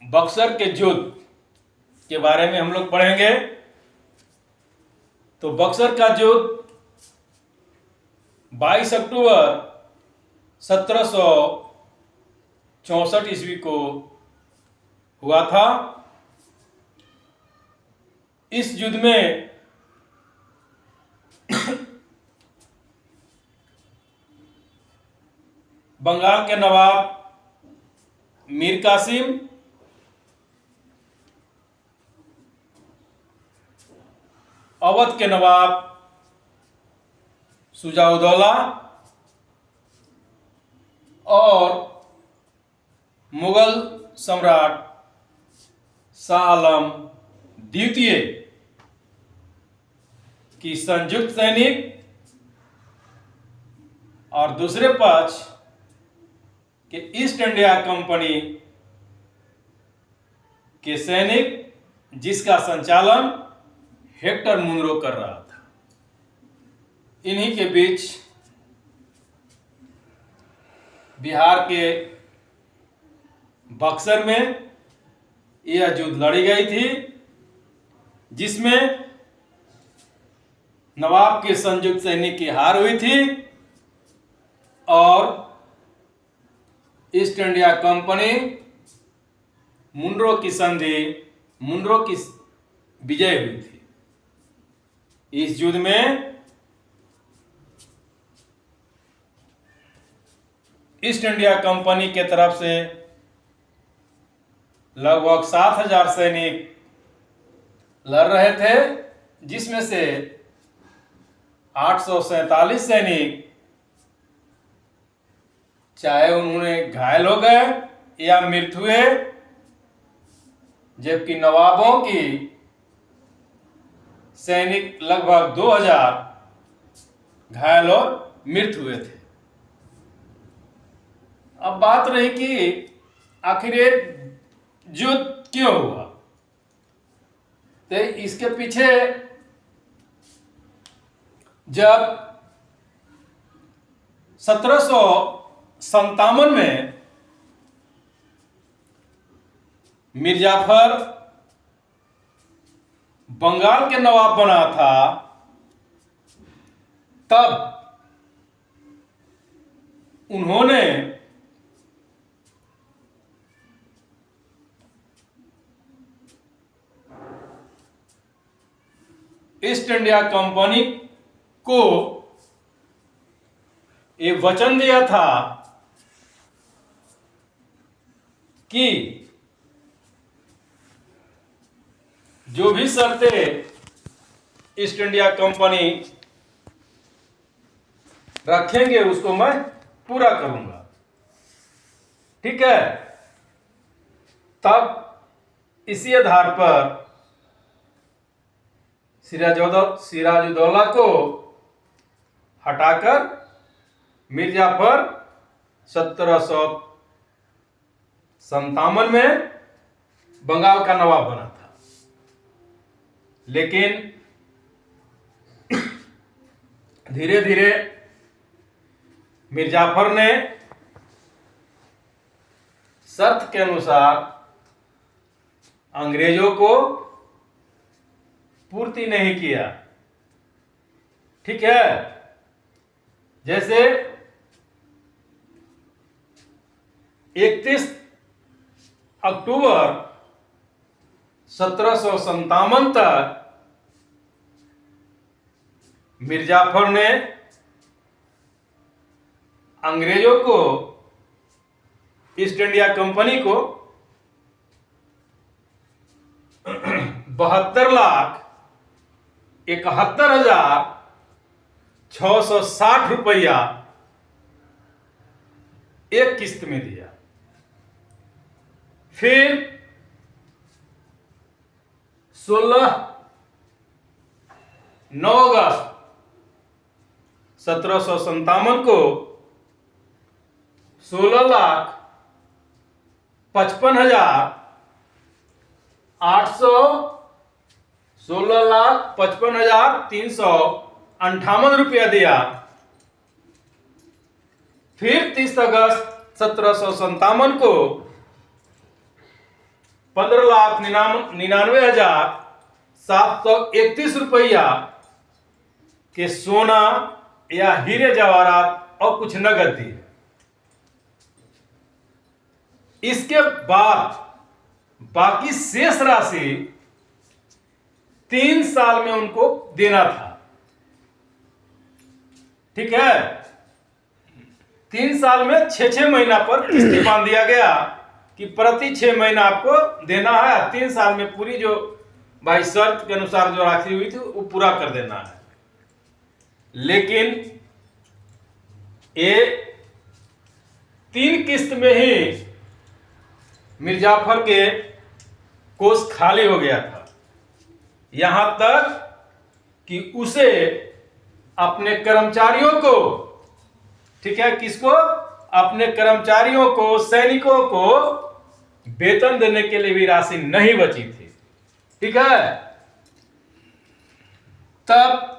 बक्सर के युद्ध के बारे में हम लोग पढ़ेंगे। तो बक्सर का युद्ध 22 अक्टूबर 1764 ईस्वी को हुआ था। इस युद्ध में बंगाल के नवाब मीर कासिम, अवध के नवाब शुजा-उद-दौला और मुगल सम्राट शाह आलम द्वितीय की संयुक्त सैनिक और दूसरे पक्ष के ईस्ट इंडिया कंपनी के सैनिक, जिसका संचालन हेक्टर मुनरो कर रहा था। इन्हीं के बीच बिहार के बक्सर में यह युद्ध लड़ी गई थी, जिसमें नवाब के संयुक्त सैनिक की हार हुई थी और ईस्ट इंडिया कंपनी मुनरो की संधि, मुनरो की विजय हुई थी। इस युद्ध में ईस्ट इंडिया कंपनी के तरफ से लगभग 7,000 सैनिक लड़ रहे थे, जिसमें से 847 सैनिक चाहे उन्होंने घायल हो गए या मृत्यु हुए, जबकि नवाबों की सैनिक लगभग 2000 घायल और मृत्यु हुए थे। अब बात रही कि आखिर ये युद्ध क्यों हुआ। तो इसके पीछे जब 1757 में मीर जाफर बंगाल के नवाब बना था, तब उन्होंने ईस्ट इंडिया कंपनी को ये वचन दिया था कि जो भी शर्तें ईस्ट इंडिया कंपनी रखेंगे उसको मैं पूरा करूंगा। ठीक है। तब इसी आधार पर सिराजुद्दौला को हटाकर मीर जाफर 1757 में बंगाल का नवाब बना था। लेकिन धीरे धीरे मीर जाफर ने शर्त के अनुसार अंग्रेजों को पूर्ति नहीं किया। ठीक है। जैसे 31 अक्टूबर 1757 तक मीर जाफर ने अंग्रेजों को, ईस्ट इंडिया कंपनी को 72,71,660 रुपया एक किस्त में दिया। फिर 9 अगस्त 1757 को 16,55,358 रुपया दिया। फिर 30 अगस्त 1757 को 15,99,731 के सोना या हीरे जवाहरात और कुछ नगद दी। इसके बाद बाकी शेष राशि 3 साल में उनको देना था। ठीक है, 3 साल में 6-6 महीना पर किस्ती बांध दिया गया कि प्रति 6 महीना आपको देना है। 3 साल में पूरी जो भाई शर्त के अनुसार जो राशि हुई थी वो पूरा कर देना है। लेकिन ये 3 किस्त में ही मीर जाफर के कोष खाली हो गया था। यहां तक कि उसे अपने कर्मचारियों को, ठीक है, किसको, अपने कर्मचारियों को, सैनिकों को वेतन देने के लिए भी राशि नहीं बची थी। ठीक है, तब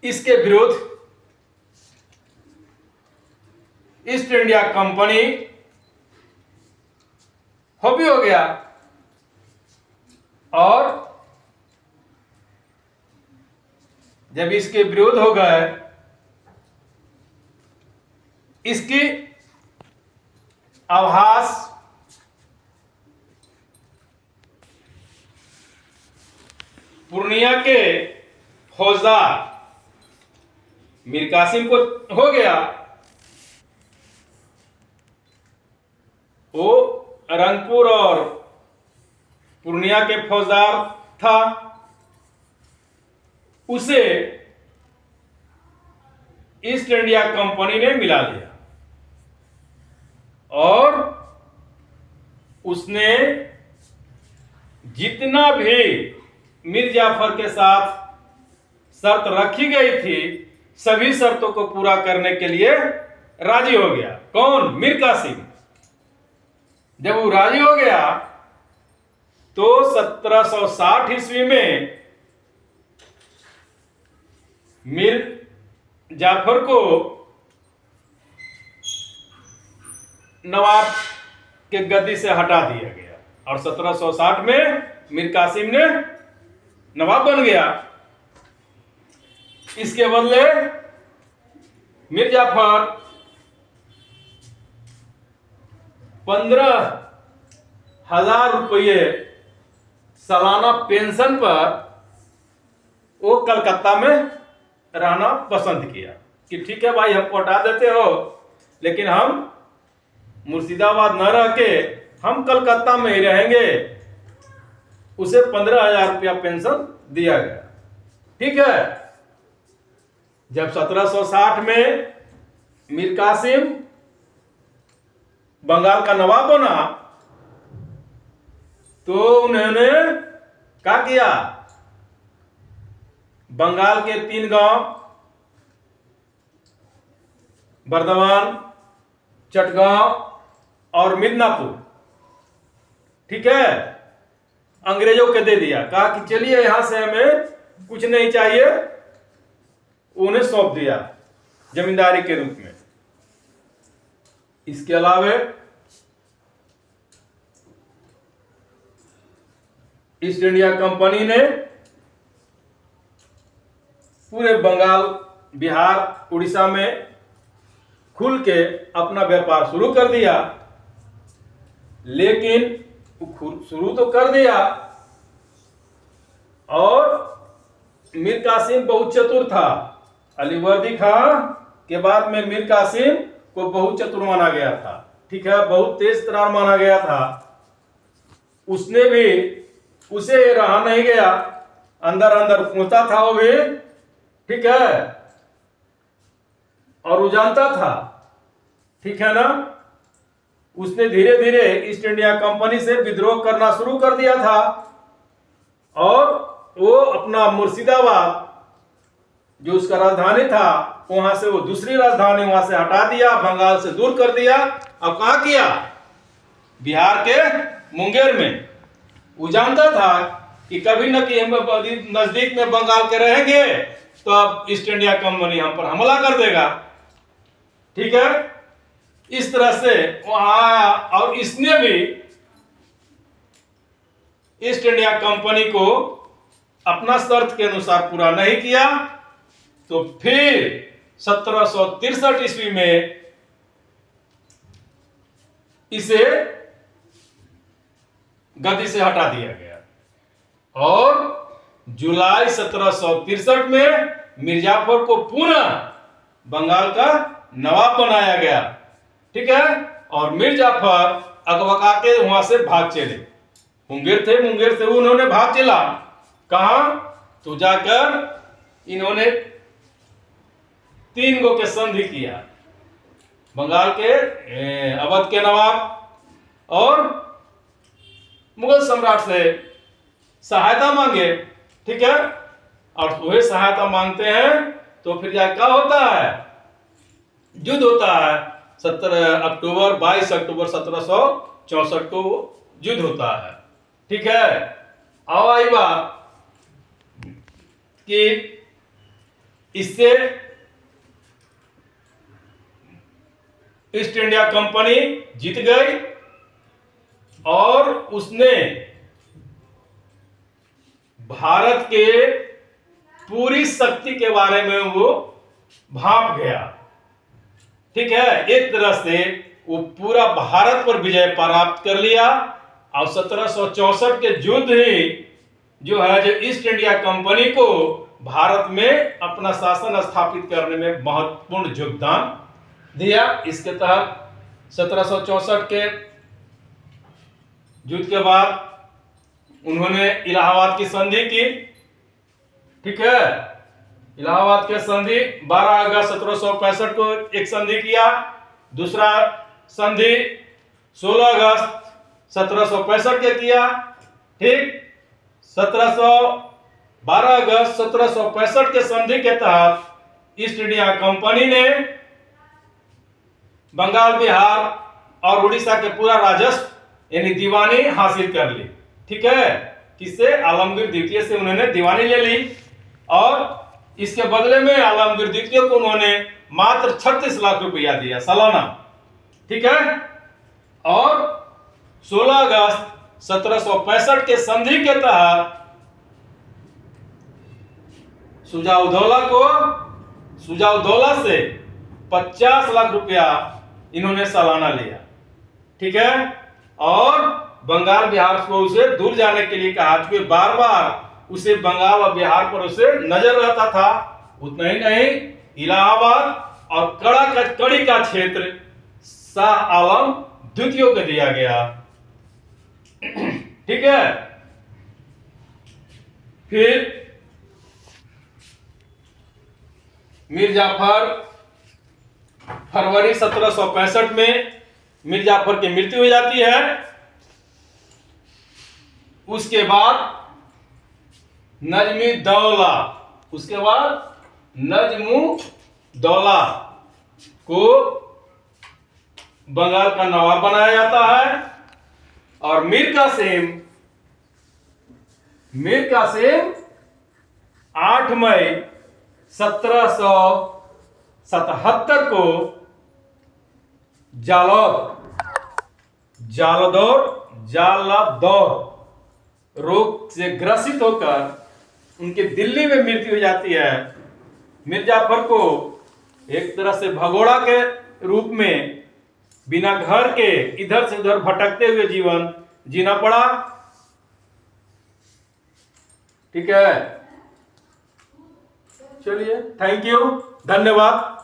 इसके विरुद्ध ईस्ट इंडिया कंपनी हो गया और जब इसके विरोध हो गए, इसकी आभास पूर्णिया के फौजदार मीर कासिम को हो गया। वो रंगपुर और पूर्णिया के फौजदार था। उसे ईस्ट इंडिया कंपनी ने मिला लिया और उसने जितना भी मीर जाफर के साथ शर्त रखी गई थी सभी शर्तों को पूरा करने के लिए राजी हो गया। कौन? मीर कासिम। जब वो राजी हो गया तो 1760 ईस्वी में मीर जाफर को नवाब के गद्दी से हटा दिया गया और 1760 में मीर कासिम ने नवाब बन गया। इसके बदले मीर जाफर 15,000 रुपये सालाना पेंशन पर वो कलकत्ता में रहना पसंद किया कि ठीक है भाई, हमको हटा देते हो लेकिन हम मुर्शिदाबाद न रह के हम कलकत्ता में ही रहेंगे। उसे 15,000 रुपया पेंशन दिया गया। ठीक है, जब 1760 में मीर कासिम बंगाल का नवाब बना तो उन्होंने क्या किया, बंगाल के 3 गांव बर्दवान, चटगांव और मिदनापुर, ठीक है, अंग्रेजों के दे दिया। कहा कि चलिए यहां से हमें कुछ नहीं चाहिए, उन्हें सौंप दिया जमींदारी के रूप में। इसके अलावे ईस्ट इंडिया कंपनी ने पूरे बंगाल, बिहार, उड़ीसा में खुल के अपना व्यापार शुरू कर दिया। लेकिन शुरू तो कर दिया और मीर कासिम बहुत चतुर था। अलीवर्दी खां के बाद में मीर कासिम को बहुत चतुर माना गया था। ठीक है, बहुत तेज तर्रार माना गया था। उसने भी, उसे रहा नहीं गया, अंदर अंदर कूदता था वो भी। ठीक है, और वो जानता था, ठीक है ना, उसने धीरे धीरे ईस्ट इंडिया कंपनी से विद्रोह करना शुरू कर दिया था और वो अपना मुर्शिदाबाद जो उसका राजधानी था वहां से वो दूसरी राजधानी वहां से हटा दिया, बंगाल से दूर कर दिया। अब कहां किया? बिहार के मुंगेर में। वो जानता था कि कभी न कि हम नजदीक में बंगाल के रहेंगे तो अब ईस्ट इंडिया कंपनी हम पर हमला कर देगा। ठीक है, इस तरह से वहां आया और इसने भी ईस्ट इंडिया कंपनी को अपना शर्त के अनुसार पूरा नहीं किया, तो फिर 1763 ईस्वी में इसे गद्दी से हटा दिया गया और जुलाई 1763 में मिर्जाफर को पुनः बंगाल का नवाब बनाया गया। ठीक है, और मिर्जाफर अकबका के वहां से भाग चले। मुंगेर से उन्होंने भाग चला कहा, तो जाकर इन्होंने 3 गो के संधि किया, बंगाल के अवध के नवाब और मुगल सम्राट से सहायता मांगे। ठीक है, और वही सहायता मांगते हैं तो फिर क्या होता है, युद्ध होता है। 22 अक्टूबर 1764 को युद्ध होता है। ठीक है, अब आई बात कि इससे ईस्ट इंडिया कंपनी जीत गई और उसने भारत के पूरी शक्ति के बारे में वो भाप गया। ठीक है, एक तरह से वो पूरा भारत पर विजय प्राप्त कर लिया और 1764 के युद्ध ही जो है जो ईस्ट इंडिया कंपनी को भारत में अपना शासन स्थापित करने में महत्वपूर्ण योगदान दिया। इसके तहत 1764 के युद्ध के बाद उन्होंने इलाहाबाद की संधि की। ठीक है, इलाहाबाद के संधि 12 अगस्त 1765 को एक संधि किया, दूसरा संधि 16 अगस्त 1765 के किया। ठीक, 12 अगस्त 1765 के संधि के तहत ईस्ट इंडिया कंपनी ने बंगाल, बिहार और उड़ीसा के पूरा राजस्व यानी दीवानी हासिल कर ली। ठीक है, किससे? आलमगीर द्वितीय से उन्होंने दीवानी ले ली और इसके बदले में आलमगीर द्वितीय को उन्होंने मात्र 36 लाख रुपया दिया सालाना। ठीक है, और 16 अगस्त 1765 के संधि के तहत सुजाउदौला से 50 लाख रुपया इन्होंने सालाना लिया। ठीक है, और बंगाल बिहार को उसे दूर जाने के लिए कहा, क्योंकि बार बार उसे बंगाल और बिहार पर उसे नजर रहता था। उतना ही नहीं, इलाहाबाद और कड़ी का क्षेत्र शाह आलम द्वितीय को दिया गया। ठीक है, फिर मिर्जाफर फरवरी 1765 में मिर्जाफर की मृत्यु हो जाती है। उसके बाद नजमुद्दौला को बंगाल का नवाब बनाया जाता है और मीर कासिम 8 मई 1777 को जालदौर रोग से ग्रसित होकर उनकी दिल्ली में मृत्यु हो जाती है। मिर्जाफर को एक तरह से भगोड़ा के रूप में बिना घर के इधर से उधर भटकते हुए जीवन जीना पड़ा। ठीक है, चलिए, थैंक यू, धन्यवाद।